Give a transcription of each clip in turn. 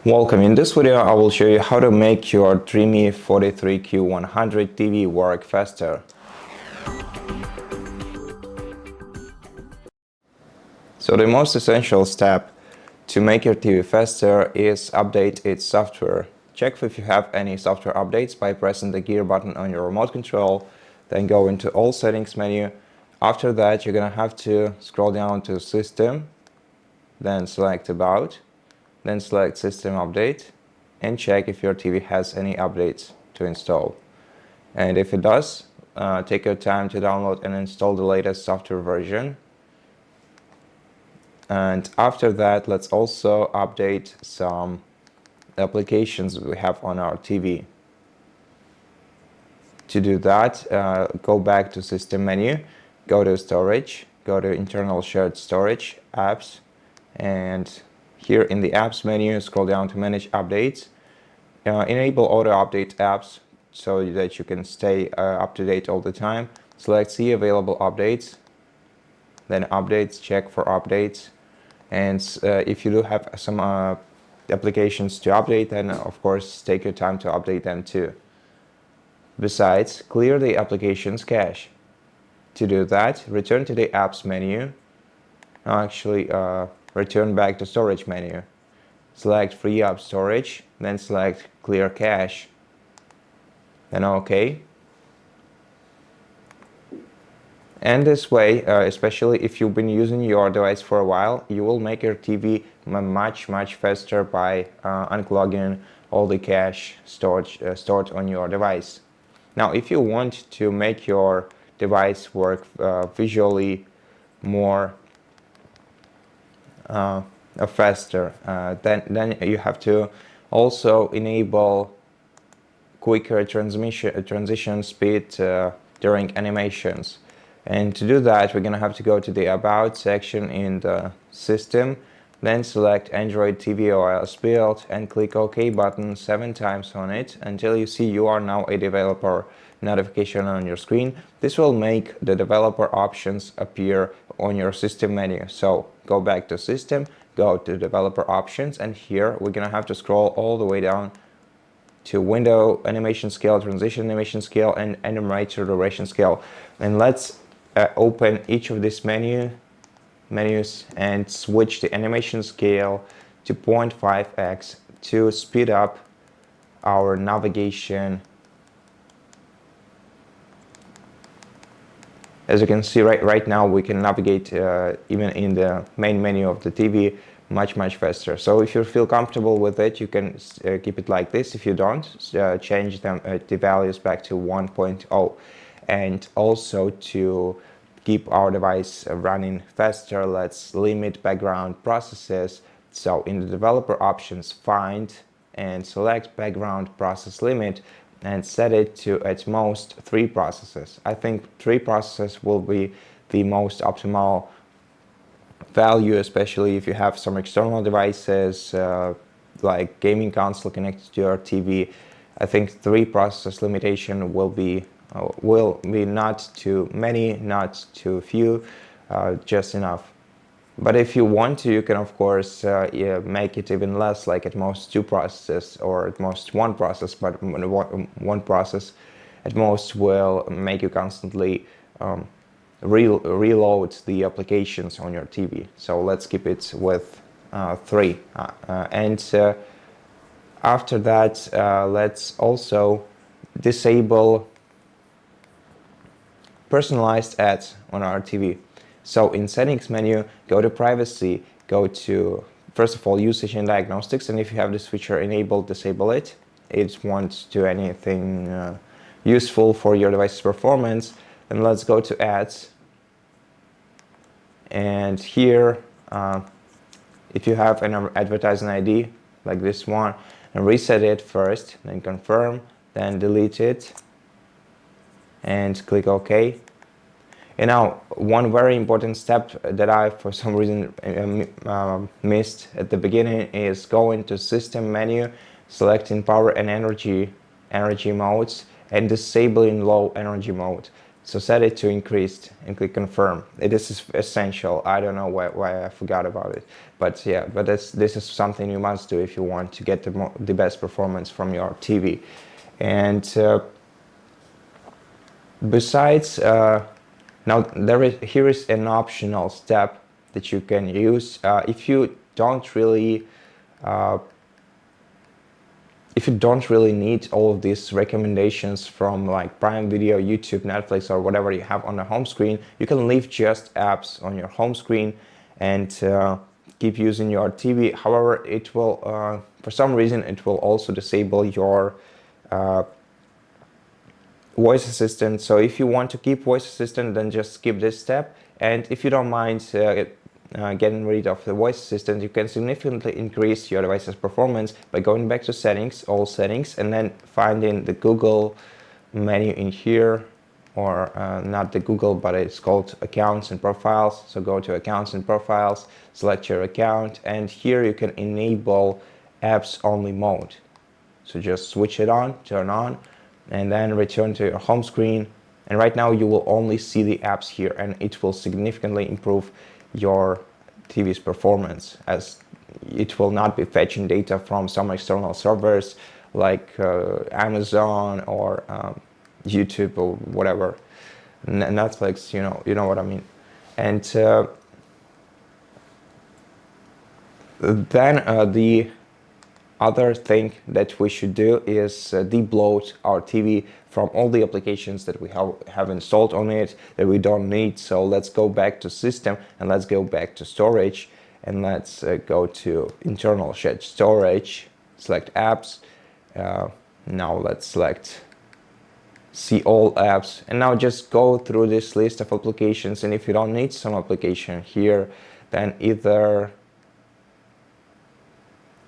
Welcome. In this video, I will show you how to make your DREAME 43Q100 TV work faster. So the most essential step to make your TV faster is update its software. Check if you have any software updates by pressing the gear button on your remote control, then go into all settings menu. After that, you're gonna have to scroll down to System, then select About, then select System Update and check if your TV has any updates to install. And if it does, take your time to download and install the latest software version. And after that, let's also update some applications we have on our TV. To do that, go back to System menu, go to Storage, go to Internal Shared Storage, Apps, and here in the Apps menu, scroll down to Manage Updates. Enable Auto Update Apps so that you can stay up to date all the time. Select See Available Updates, then Updates, check for updates. And if you do have some applications to update, then of course take your time to update them too. Besides, clear the application's cache. To do that, return to the Apps menu. Return back to Storage menu. Select Free Up Storage, then select Clear Cache, then OK. And this way, especially if you've been using your device for a while, you will make your TV much faster by unclogging all the cache stored on your device. Now, if you want to make your device work visually more faster, then you have to also enable quicker transition speed during animations. And to do that, we're gonna have to go to the About section in the System, then select Android TV OS build and click OK button 7 times on it until you see you are now a developer notification on your screen. This will make the developer options appear on your System menu. So go back to System, go to Developer Options, and here we're gonna have to scroll all the way down to Window Animation Scale, Transition Animation Scale, and Animator Duration Scale. And let's open each of these menus and switch the animation scale to 0.5x to speed up our navigation. As you can see right now, we can navigate even in the main menu of the TV much faster. So if you feel comfortable with it, you can keep it like this. If you don't, change the values back to 1.0. And also to keep our device running faster, let's limit background processes. So in the developer options, find and select background process limit and set it to at most 3 processes. I think 3 processes will be the most optimal value, especially if you have some external devices like gaming console connected to your TV. I think 3 process limitation will be not too many, not too few, just enough. But if you want to, you can of course make it even less, like at most 2 processes or at most 1 process, but 1 process at most will make you constantly reload the applications on your TV. So let's keep it with 3. After that, let's also disable personalized ads on our TV. So in Settings menu, go to Privacy, go to, first of all, Usage and Diagnostics, and if you have this feature enabled, disable it. It won't do anything useful for your device's performance. And let's go to Ads. And here, if you have an advertising ID, like this one, and reset it first, then confirm, then delete it, and click OK. And now, one very important step that I, for some reason, missed at the beginning is go into System menu, selecting Power and Energy modes, and disabling Low Energy mode. So set it to increased and click confirm. This is essential. I don't know why I forgot about it, but yeah, but this is something you must do if you want to get the best performance from your TV. And besides, now here is an optional step that you can use if you don't really need all of these recommendations from like Prime Video, YouTube, Netflix, or whatever you have on the home screen. You can leave just apps on your home screen and keep using your TV. However, it will, for some reason, it will also disable your voice assistant. So if you want to keep voice assistant, then just skip this step. And if you don't mind getting rid of the voice assistant, you can significantly increase your device's performance by going back to settings, all settings, and then finding the Google menu in here, or not the Google, but it's called accounts and profiles. So go to accounts and profiles, select your account, and here you can enable apps only mode. So just switch it on, turn on, and then return to your home screen. And right now you will only see the apps here, and it will significantly improve your TV's performance, as it will not be fetching data from some external servers like Amazon or YouTube or whatever, Netflix, you know what I mean. And then the other thing that we should do is debloat our TV from all the applications that we have installed on it that we don't need. So let's go back to system, and let's go back to storage, and let's go to internal shared storage, select apps. Now let's select see all apps, and now just go through this list of applications, and if you don't need some application here, then either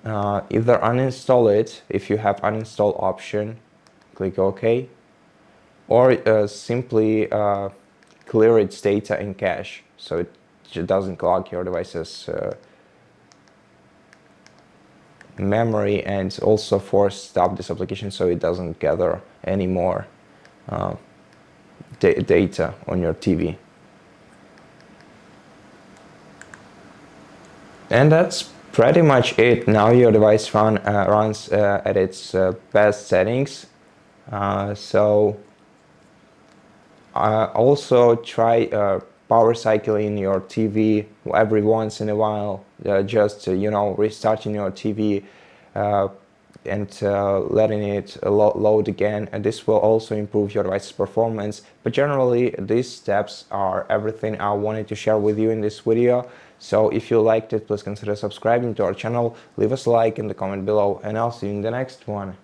uninstall it. If you have uninstall option, click OK, or simply clear its data in cache, so it just doesn't clog your device's memory, and also force stop this application so it doesn't gather any more data on your TV. And that's pretty much it. Now your device runs at its best settings. So also try power cycling your TV every once in a while, just restarting your TV and letting it load again, and this will also improve your device's performance. But generally, these steps are everything I wanted to share with you in this video. So if you liked it, please consider subscribing to our channel, leave us a like in the comment below, and I'll see you in the next one.